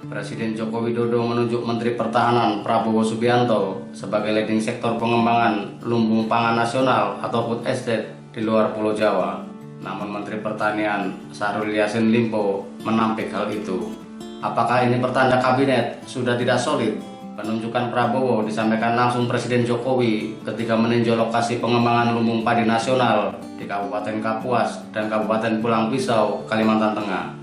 Presiden Joko Widodo menunjuk Menteri Pertahanan Prabowo Subianto sebagai leading sektor pengembangan lumbung pangan nasional atau food estate di luar Pulau Jawa. Namun Menteri Pertanian Syahrul Yassin Limpo menampik hal itu. Apakah ini pertanda kabinet sudah tidak solid? Penunjukan Prabowo disampaikan langsung Presiden Jokowi ketika meninjau lokasi pengembangan lumbung padi nasional di Kabupaten Kapuas dan Kabupaten Pulang Pisau, Kalimantan Tengah.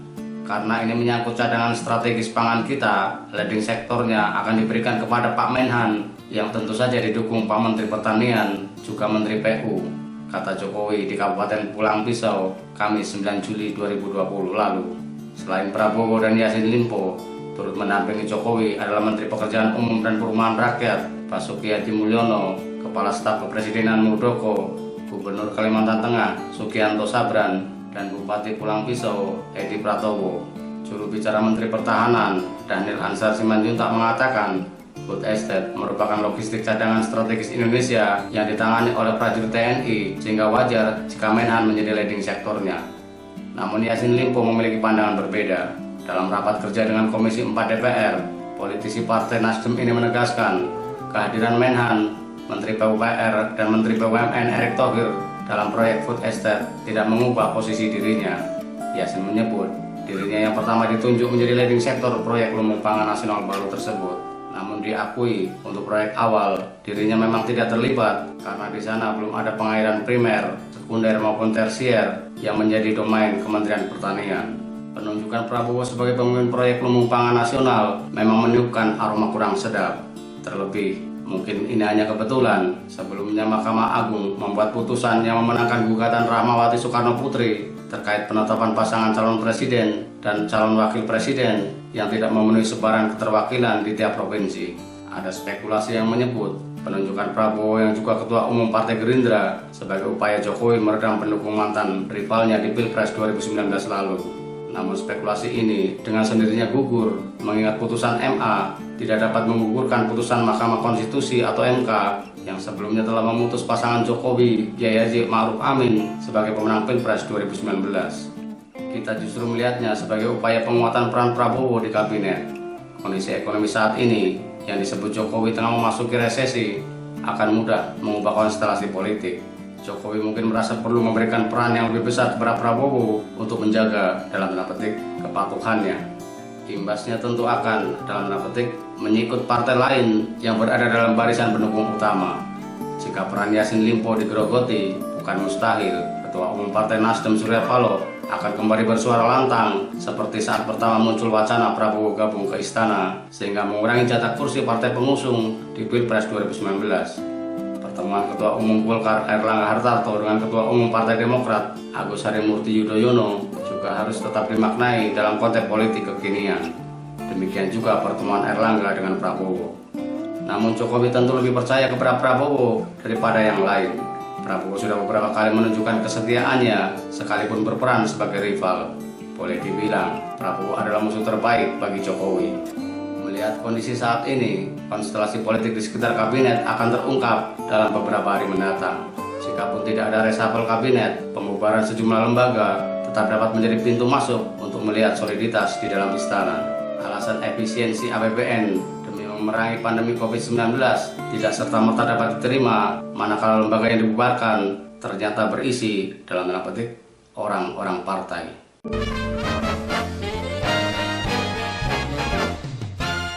Karena ini menyangkut cadangan strategis pangan kita, leading sektornya akan diberikan kepada Pak Menhan yang tentu saja didukung Pak Menteri Pertanian juga Menteri PU, kata Jokowi di Kabupaten Pulang Pisau, Kamis 9 Juli 2020 lalu. Selain Prabowo dan Yassin Limpo, turut mendampingi Jokowi adalah Menteri Pekerjaan Umum dan Perumahan Rakyat Basuki Hadi Mulyono, Kepala Staf Kepresidenan Muldoko, Gubernur Kalimantan Tengah Sugianto Sabran, dan Bupati Pulang Pisau Edi Pratowo. Juru bicara Menteri Pertahanan Daniel Ansar Simanjuntak mengatakan food estate merupakan logistik cadangan strategis Indonesia yang ditangani oleh prajurit TNI, sehingga wajar jika Menhan menjadi leading sektornya. Namun Yassin Limpo memiliki pandangan berbeda. Dalam rapat kerja dengan Komisi 4 DPR, politisi Partai Nasdem ini menegaskan kehadiran Menhan, Menteri PUPR, dan Menteri BUMN Erick Thohir dalam proyek food estate tidak mengubah posisi dirinya. Yassin menyebut dirinya yang pertama ditunjuk menjadi leading sektor proyek lumbung pangan nasional baru tersebut. Namun diakui untuk proyek awal dirinya memang tidak terlibat karena di sana belum ada pengairan primer, sekunder maupun tersier yang menjadi domain Kementerian Pertanian. Penunjukan Prabowo sebagai pemimpin proyek lumbung pangan nasional memang meniupkan aroma kurang sedap. Terlebih, mungkin ini hanya kebetulan. Sebelumnya Mahkamah Agung membuat putusan yang memenangkan gugatan Rahmawati Soekarno Putri terkait penetapan pasangan calon presiden dan calon wakil presiden yang tidak memenuhi sebaran keterwakilan di tiap provinsi. Ada spekulasi yang menyebut penunjukan Prabowo yang juga Ketua Umum Partai Gerindra sebagai upaya Jokowi meredam pendukung mantan rivalnya di Pilpres 2019 lalu. Namun spekulasi ini dengan sendirinya gugur mengingat putusan MA tidak dapat menggugurkan putusan Mahkamah Konstitusi atau MK yang sebelumnya telah memutus pasangan Jokowi Kiai Haji Ma'ruf Amin sebagai pemenang Pilpres 2019. Kita justru melihatnya sebagai upaya penguatan peran Prabowo di kabinet. Kondisi ekonomi saat ini yang disebut Jokowi tengah memasuki resesi akan mudah mengubah konstelasi politik. Jokowi mungkin merasa perlu memberikan peran yang lebih besar kepada Prabowo untuk menjaga dalam tanda petik kepatuhannya. Imbasnya tentu akan dalam tanda petik menyikut partai lain yang berada dalam barisan pendukung utama. Jika peran Yassin Limpo digerogoti, bukan mustahil Ketua Umum Partai Nasdem Surya Paloh akan kembali bersuara lantang seperti saat pertama muncul wacana Prabowo gabung ke istana sehingga mengurangi jatah kursi partai pengusung di Pilpres 2019. Pertemuan Ketua Umum Golkar Airlangga Hartarto dengan Ketua Umum Partai Demokrat Agus Harimurti Yudhoyono juga harus tetap dimaknai dalam konteks politik kekinian. Demikian juga pertemuan Airlangga dengan Prabowo. Namun Jokowi tentu lebih percaya kepada Prabowo daripada yang lain. Prabowo sudah beberapa kali menunjukkan kesetiaannya sekalipun berperan sebagai rival. Boleh dibilang Prabowo adalah musuh terbaik bagi Jokowi. Melihat kondisi saat ini, konstelasi politik di sekitar kabinet akan terungkap dalam beberapa hari mendatang. Jikapun tidak ada reshuffle kabinet, pembubaran sejumlah lembaga tetap dapat menjadi pintu masuk untuk melihat soliditas di dalam istana. Alasan efisiensi APBN demi memerangi pandemi COVID-19 tidak serta-merta dapat diterima manakala lembaga yang dibubarkan ternyata berisi dalam tanda petik orang-orang partai.